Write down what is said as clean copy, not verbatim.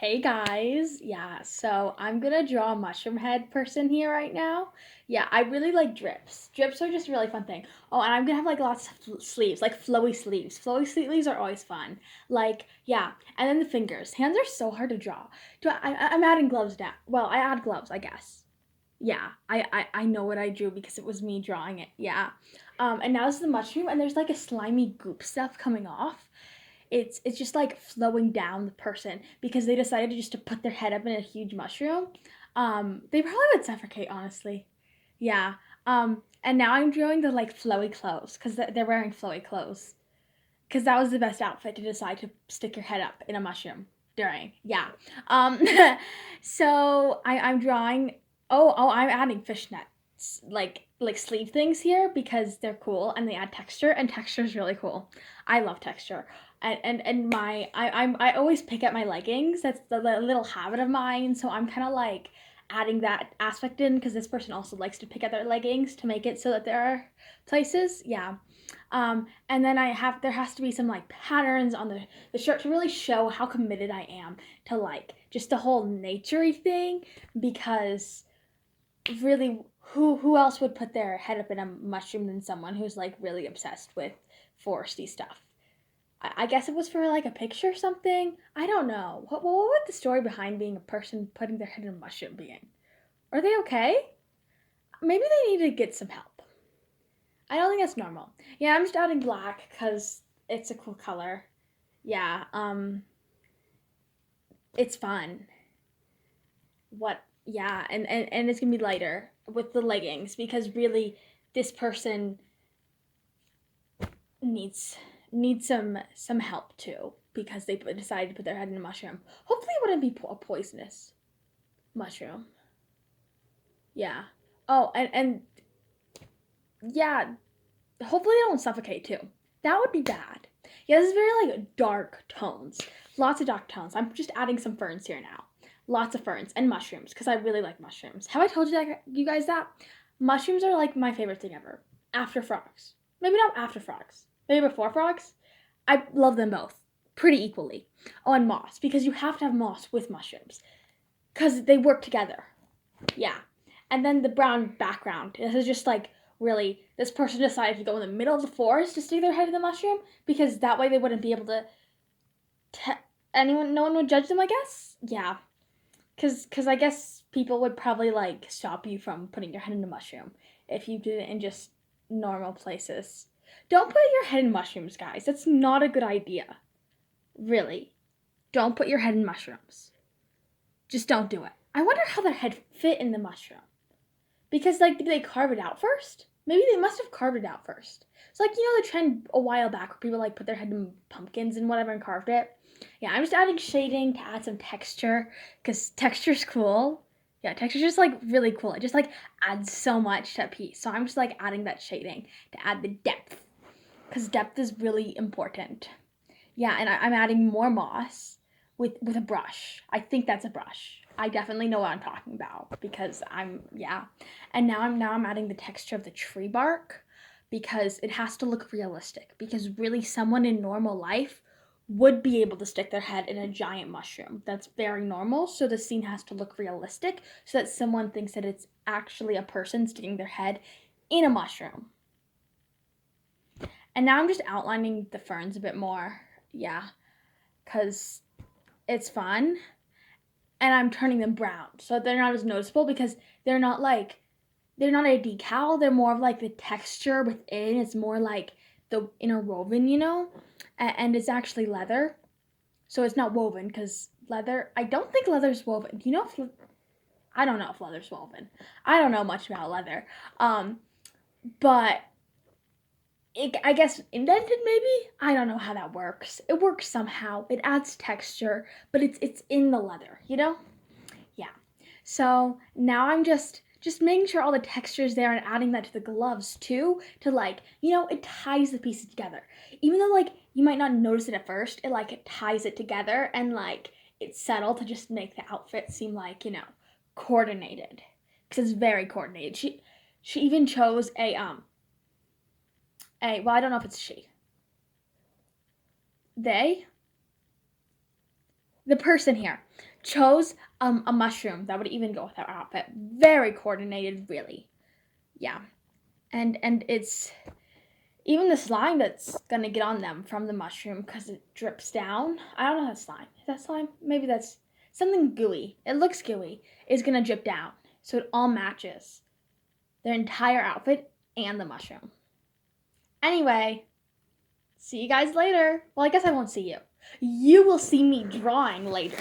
Hey guys, yeah, so I'm gonna draw a mushroom head person here right now. Yeah, I really like drips. Drips are just a really fun thing. Oh, and I'm gonna have like lots of sleeves, like flowy sleeves. Flowy sleeves are always fun. Like, yeah, and then the fingers. Hands are so hard to draw. I'm adding gloves now. Well, I add gloves, I guess. Yeah, I know what I drew because it was me drawing it. Yeah. And now this is the mushroom, and there's like a slimy goop stuff coming off. It's just like flowing down the person because they decided just to put their head up in a huge mushroom. They probably would suffocate, honestly. Yeah. And now I'm drawing the like flowy clothes because they're wearing flowy clothes because that was the best outfit to decide to stick your head up in a mushroom during. Yeah. Um, so I'm drawing. Oh, I'm adding fishnets like sleeve things here because they're cool and they add texture and texture is really cool. I love texture. And I always pick at my leggings. That's the little habit of mine. So I'm kind of like adding that aspect in because this person also likes to pick at their leggings to make it so that there are places. Yeah. And then there has to be some like patterns on the shirt to really show how committed I am to like just the whole naturey thing because really who else would put their head up in a mushroom than someone who's like really obsessed with foresty stuff. I guess it was for like a picture or something. I don't know. What would the story behind being a person putting their head in a mushroom be in? Are they okay? Maybe they need to get some help. I don't think that's normal. Yeah, I'm just adding black because it's a cool color. Yeah, it's fun. What? Yeah, and it's gonna be lighter with the leggings because really, this person needs needs some help too because they decided to put their head in a mushroom. Hopefully, it wouldn't be a poisonous mushroom. Yeah. Oh, and yeah, hopefully they don't suffocate too. That would be bad. Yeah, this is very like dark tones. Lots of dark tones. I'm just adding some ferns here now. Lots of ferns and mushrooms because I really like mushrooms. Have I told you guys that? Mushrooms are like my favorite thing ever. After frogs. Maybe not after frogs. Maybe before frogs. I love them both pretty equally. Oh, and moss because you have to have moss with mushrooms because they work together. Yeah. And then the brown background. This is just like really this person decided to go in the middle of the forest to stick their head in the mushroom because that way they wouldn't be able to te- anyone no one would judge them, I guess. Yeah. Cuz I guess people would probably like stop you from putting your head in a mushroom if you did it in just normal places. Don't put your head in mushrooms, guys. That's not a good idea. Really. Don't put your head in mushrooms. Just don't do it. I wonder how their head fit in the mushroom. Because like did they carve it out first? Maybe they must have carved it out first. It's like the trend a while back where people like put their head in pumpkins and whatever and carved it. Yeah, I'm just adding shading to add some texture because texture's cool. Yeah, texture's just like really cool. It just like adds so much to a piece. So I'm just like adding that shading to add the depth because depth is really important. Yeah, and I'm adding more moss with a brush. I think that's a brush. I definitely know what I'm talking about because yeah. And now I'm adding the texture of the tree bark because it has to look realistic because really someone in normal life would be able to stick their head in a giant mushroom. That's very normal, so the scene has to look realistic so that someone thinks that it's actually a person sticking their head in a mushroom. And now I'm just outlining the ferns a bit more. Yeah, because it's fun and I'm turning them brown so they're not as noticeable because they're not like they're not a decal, they're more of like the texture within. It's more like the interwoven, and it's actually leather, so it's not woven because leather, I don't think leather's woven. Do you know if I don't know if leather's woven. I don't know much about leather. But I guess indented maybe. I don't know how that works. It works somehow. It adds texture, but it's in the leather. Yeah. So now I'm just making sure all the texture's there and adding that to the gloves too to like, it ties the pieces together. Even though like you might not notice it at first, it ties it together and like it's subtle to just make the outfit seem like, coordinated. Cuz it's very coordinated. She even chose well, I don't know if it's she. They the person here chose a mushroom that would even go with our outfit. Very coordinated, really. Yeah. And it's even the slime that's gonna get on them from the mushroom because it drips down. I don't know if that's slime. Is that slime? Maybe that's something gooey. It looks gooey. Is gonna drip down. So it all matches their entire outfit and the mushroom. Anyway, see you guys later. Well, I guess I won't see you. You will see me drawing later.